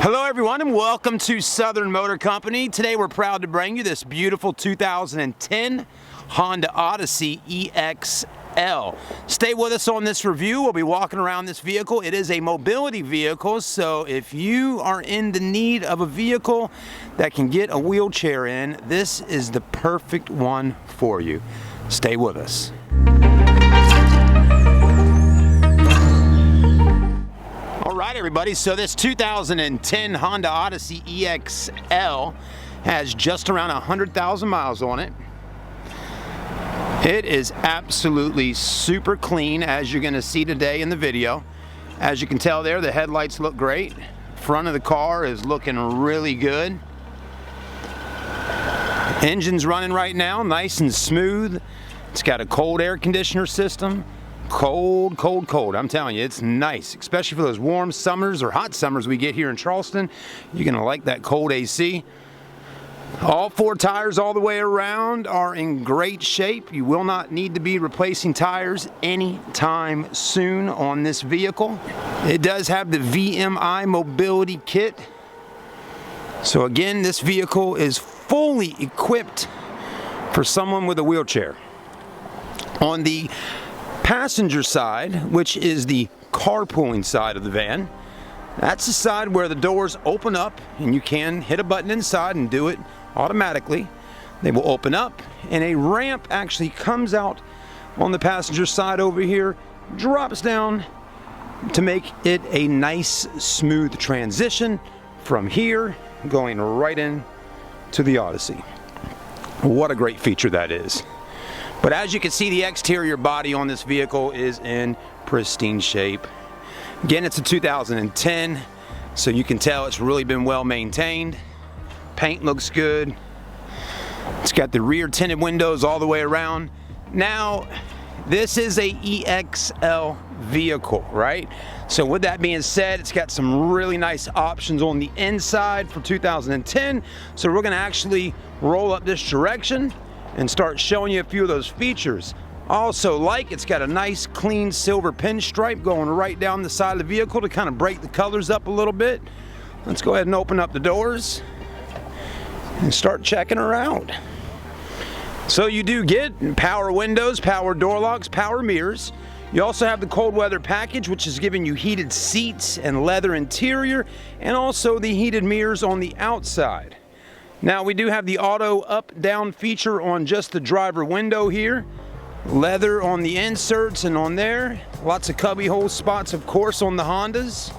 Hello everyone and welcome to Southern Motor Company. Today we're proud to bring you this beautiful 2010 Honda Odyssey EX-L. Stay with us on this review. We'll be walking around this vehicle. It is a mobility vehicle, so if you are in the need of a vehicle that can get a wheelchair in, this is the perfect one for you. Stay with us. Alright everybody, so this 2010 Honda Odyssey EX-L has just around 100,000 miles on it. It is absolutely super clean, as you're going to see today in the video. As you can tell there, the headlights look great. Front of the car is looking really good. Engine's running right now, nice and smooth. It's got a cold air conditioner system. Cold, cold, cold. I'm telling you, it's nice, especially for those warm summers or hot summers we get here in Charleston. You're gonna like that cold AC. All four tires all the way around are in great shape. You will not need to be replacing tires anytime soon on this vehicle. It does have the VMI Mobility Kit. So again, this vehicle is fully equipped for someone with a wheelchair. On the passenger side, which is the carpooling side of the van, that's the side where the doors open up and you can hit a button inside and do it automatically. They will open up and a ramp actually comes out on the passenger side over here, drops down to make it a nice smooth transition from here going right in to the Odyssey. What a great feature that is. But as you can see, the exterior body on this vehicle is in pristine shape. Again, it's a 2010, so you can tell it's really been well maintained. Paint looks good. It's got the rear tinted windows all the way around. Now, this is a EX-L vehicle, right? So with that being said, it's got some really nice options on the inside for 2010. So we're gonna actually roll up this direction and start showing you a few of those features. Also, it's got a nice clean silver pinstripe going right down the side of the vehicle to kind of break the colors up a little bit. Let's go ahead and open up the doors and start checking her out. So you do get power windows, power door locks, power mirrors. You also have the cold weather package, which is giving you heated seats and leather interior, and also the heated mirrors on the outside. Now we do have the auto up-down feature on just the driver window here. Leather on the inserts and on there. Lots of cubby hole spots, of course, on the Hondas.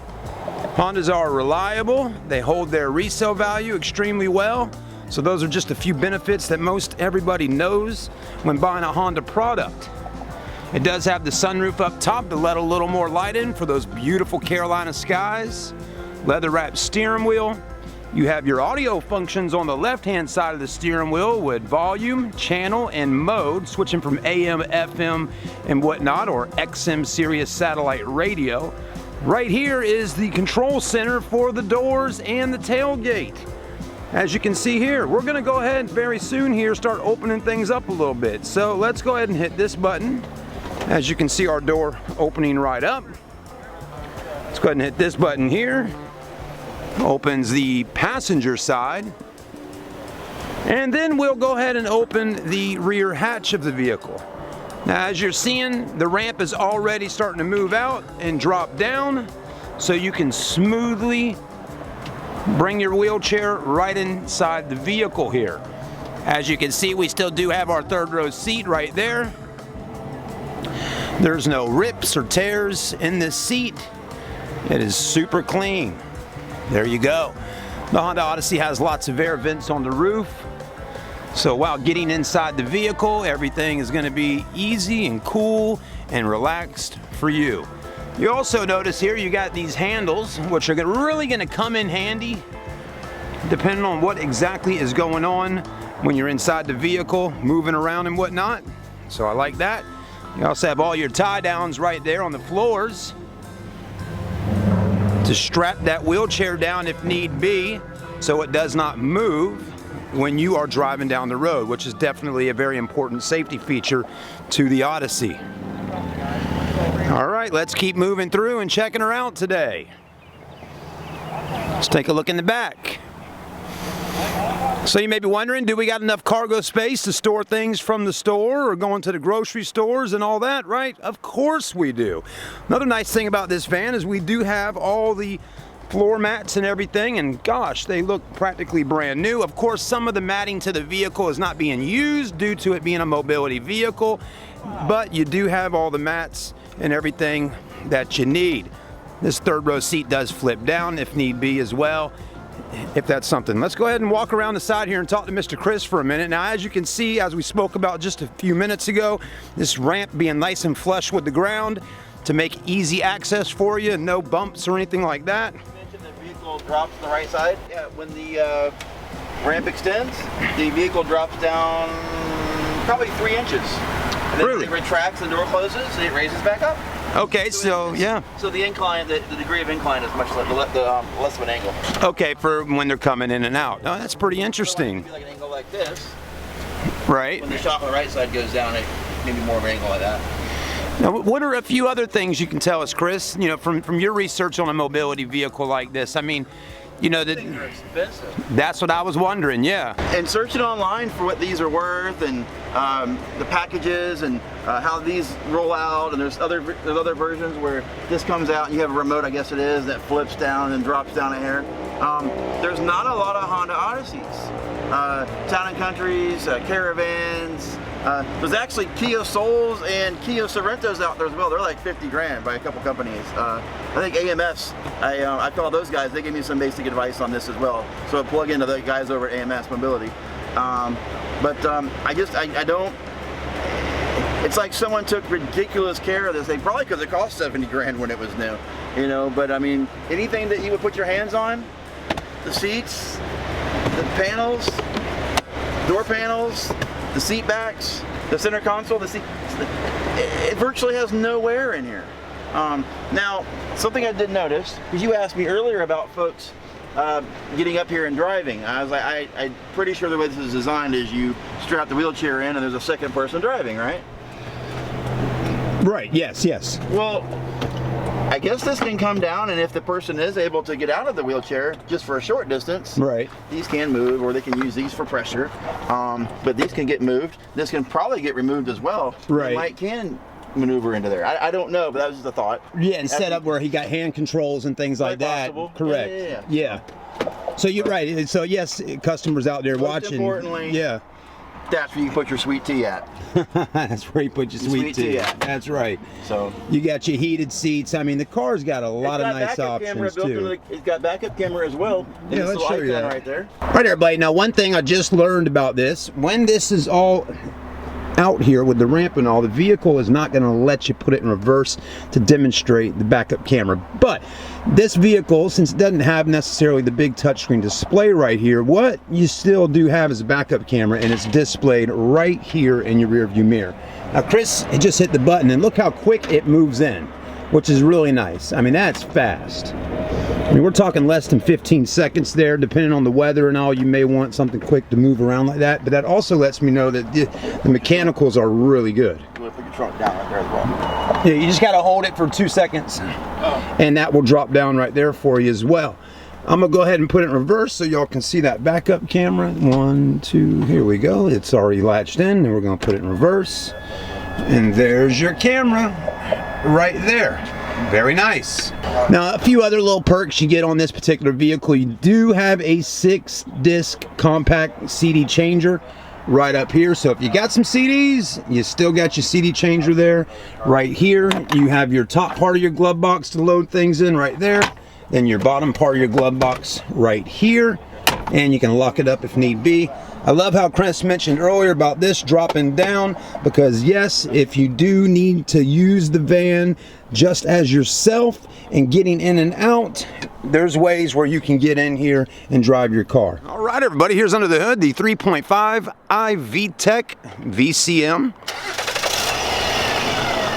Hondas are reliable. They hold their resale value extremely well. So those are just a few benefits that most everybody knows when buying a Honda product. It does have the sunroof up top to let a little more light in for those beautiful Carolina skies. Leather-wrapped steering wheel. You have your audio functions on the left-hand side of the steering wheel with volume, channel, and mode, switching from AM, FM, and whatnot, or XM Sirius satellite radio. Right here is the control center for the doors and the tailgate. As you can see here, we're gonna go ahead very soon here start opening things up a little bit. So let's go ahead and hit this button. As you can see, our door opening right up. Let's go ahead and hit this button here. Opens the passenger side, and then we'll go ahead and open the rear hatch of the vehicle. Now, as you're seeing, the ramp is already starting to move out and drop down, so you can smoothly bring your wheelchair right inside the vehicle here. As you can see, we still do have our third row seat right there. There's no rips or tears in this seat. It is super clean. There you go. The Honda Odyssey has lots of air vents on the roof. So while getting inside the vehicle, everything is going to be easy and cool and relaxed for you. You also notice here you got these handles, which are really going to come in handy depending on what exactly is going on when you're inside the vehicle, moving around and whatnot. So I like that. You also have all your tie downs right there on the floors to strap that wheelchair down if need be, so it does not move when you are driving down the road, which is definitely a very important safety feature to the Odyssey. All right, let's keep moving through and checking her out today. Let's take a look in the back. So you may be wondering, do we got enough cargo space to store things from the store or going to the grocery stores and all that, right? Of course we do. Another nice thing about this van is we do have all the floor mats and everything, and gosh, they look practically brand new. Of course, some of the matting to the vehicle is not being used due to it being a mobility vehicle, but you do have all the mats and everything that you need. This third row seat does flip down if need be as well, if that's something. Let's go ahead and walk around the side here and talk to Mr. Chris for a minute. Now, as you can see, as we spoke about just a few minutes ago, this ramp being nice and flush with the ground to make easy access for you, no bumps or anything like that. The vehicle drops to the right side. Yeah, when the ramp extends, the vehicle drops down probably 3 inches. And then Really? it retracts, the door closes, and it raises back up. Okay, so yeah. So the incline, the degree of incline is much less of an angle. Okay, for when they're coming in and out. Oh, that's pretty interesting. It'd be like an angle like this. Right. When the shock on the right side goes down, it may be more of an angle like that. Now, what are a few other things you can tell us, Chris? You know, from your research on a mobility vehicle like this. I mean, you know, Things are expensive. that's what I was wondering. Yeah. And searching online for what these are worth and the packages and how these roll out, and there's other versions where this comes out and you have a remote, I guess it is, that flips down and drops down a hair. There's not a lot of Honda Odysseys. Town and Countries, Caravans. There's actually Kia Souls and Kia Sorrentos out there as well. They're like 50 grand by a couple companies. I think AMS, I call those guys, they gave me some basic advice on this as well. So I plug into the guys over at AMS Mobility. I don't, it's like someone took ridiculous care of this thing, probably because it cost 70 grand when it was new, you know, but I mean, anything that you would put your hands on, the seats, the panels, door panels, the seat backs, the center console, it virtually has no wear in here. Now, something I did notice, because you asked me earlier about folks getting up here and driving. I was like, I'm pretty sure the way this is designed is you strap the wheelchair in and there's a second person driving, right? Right. Yes. Yes. Well, I guess this can come down, and if the person is able to get out of the wheelchair just for a short distance, Right. these can move, or they can use these for pressure. But these can get moved. This can probably get removed as well. Right. Can maneuver into there. I don't know, but that was just a thought. Yeah, and set up where he got hand controls and things like that. Possible. Correct. Yeah. So you're right. So yes, customers out there Most watching. importantly, yeah. That's where you put your sweet tea at. That's where you put your sweet tea. at. That's right. So You got your heated seats. I mean, the car's got a lot of nice options too. It's got backup camera as well. And Yeah, this let's little show you icon that. right there. All right, everybody. Now, one thing I just learned about this: when this is all out here with the ramp and all, the vehicle is not going to let you put it in reverse to demonstrate the backup camera. But this vehicle, since it doesn't have necessarily the big touchscreen display right here, what you still do have is a backup camera, and it's displayed right here in your rear view mirror. Now, Chris just hit the button, and look how quick it moves in, which is really nice. I mean, that's fast. I mean, we're talking less than 15 seconds there, depending on the weather and all. You may want something quick to move around like that, but that also lets me know that the mechanicals are really good. You want to put your trunk down right there as well. Yeah, you just got to hold it for 2 seconds, and that will drop down right there for you as well. I'm going to go ahead and put it in reverse so y'all can see that backup camera. 1, 2, here we go. It's already latched in, and we're going to put it in reverse. And there's your camera right there. Very nice. Now, a few other little perks you get on this particular vehicle. You do have a 6-disc compact CD changer right up here. So if you got some CDs, you still got your CD changer there. Right here, you have your top part of your glove box to load things in right there. Then your bottom part of your glove box right here. And you can lock it up if need be. I love how Chris mentioned earlier about this dropping down, because yes, if you do need to use the van just as yourself and getting in and out, there's ways where you can get in here and drive your car. All right, everybody, here's under the hood, the 3.5 iVTEC VCM.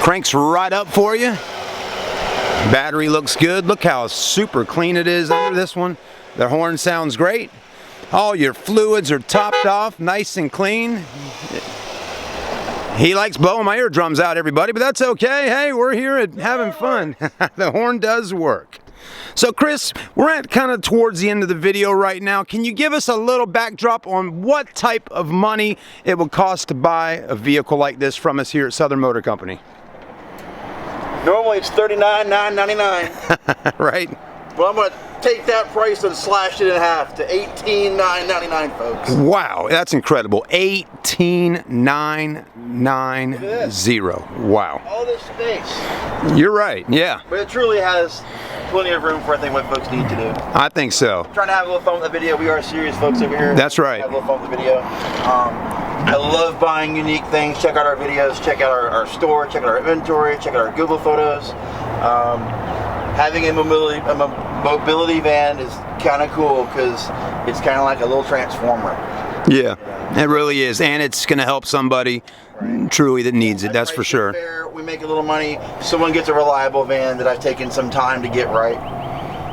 Cranks right up for you. Battery looks good. Look how super clean it is under this one. The horn sounds great. All your fluids are topped off, nice and clean. He likes blowing my eardrums out, everybody, but that's okay. Hey, we're here at having fun. The horn does work. So Chris, we're at kind of towards the end of the video right now. Can you give us a little backdrop on what type of money it would cost to buy a vehicle like this from us here at Southern Motor Company? Normally it's $39,999. Right? Well, I'm going to take that price and slash it in half to $18,999, folks. Wow, that's incredible. $18,990. Wow. All this space. You're right, yeah. But it truly has plenty of room for, I think, what folks need to do. I think so. Trying to have a little fun with the video. We are serious folks over here. That's right. Have a little fun with the video. I love buying unique things. Check out our videos. Check out our store. Check out our inventory. Check out our Google photos. Having a mobility van is kind of cool because it's kind of like a little transformer. Yeah, it really is, and it's going to help somebody truly that needs it. That's for sure. Fair. We make a little money. Someone gets a reliable van that I've taken some time to get right.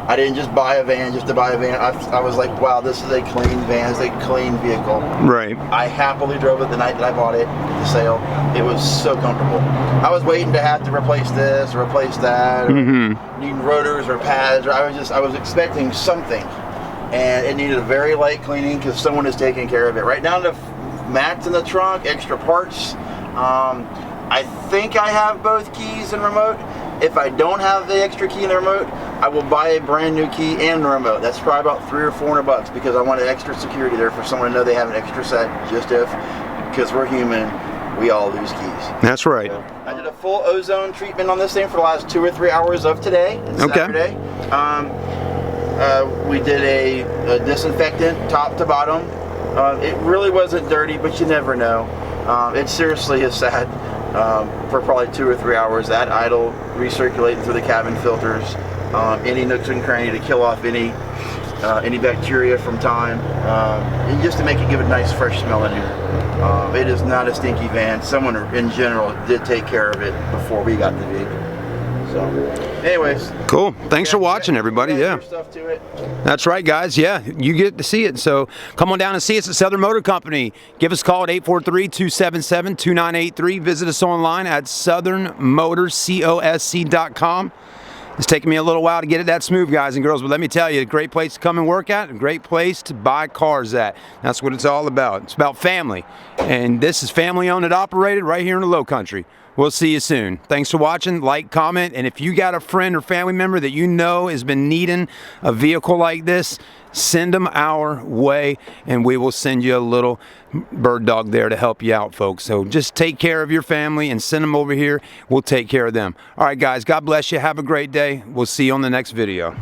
I didn't just buy a van just to buy a van. I was like, wow, this is a clean van. It's a clean vehicle. Right. I happily drove it the night that I bought it at the sale. It was so comfortable. I was waiting to have to replace this or replace that, or needing rotors or pads. Or I was expecting something, and it needed a very light cleaning because someone is taking care of it. Right down to mats in the trunk, extra parts. I think I have both keys and remote. If I don't have the extra key and the remote, I will buy a brand new key and the remote. That's probably about $300 or $400 because I want extra security there for someone to know they have an extra set, just if, because we're human, we all lose keys. That's right. So I did a full ozone treatment on this thing for the last 2 or 3 hours of today. It's Saturday. We did a disinfectant top to bottom. It really wasn't dirty, but you never know. It seriously is sad. For probably 2 or 3 hours, that idle, recirculating through the cabin filters, any nooks and crannies to kill off any bacteria from time, and just to make it give a nice fresh smell in here. It is not a stinky van. Someone in general did take care of it before we got the vehicle. So, anyways. Cool. Thanks for watching, everybody. Yeah. Stuff to it. That's right, guys. Yeah, you get to see it. So come on down and see us at Southern Motor Company. Give us a call at 843-277-2983. Visit us online at southernmotorscosc.com. It's taken me a little while to get it that smooth, guys and girls, but let me tell you, a great place to come and work at, a great place to buy cars at. That's what it's all about. It's about family. And this is family owned and operated right here in the Low Country. We'll see you soon. Thanks for watching. Like, comment, and if you got a friend or family member that you know has been needing a vehicle like this, send them our way, and we will send you a little bird dog there to help you out, folks. So just take care of your family and send them over here. We'll take care of them. All right, guys, God bless you. Have a great day. We'll see you on the next video.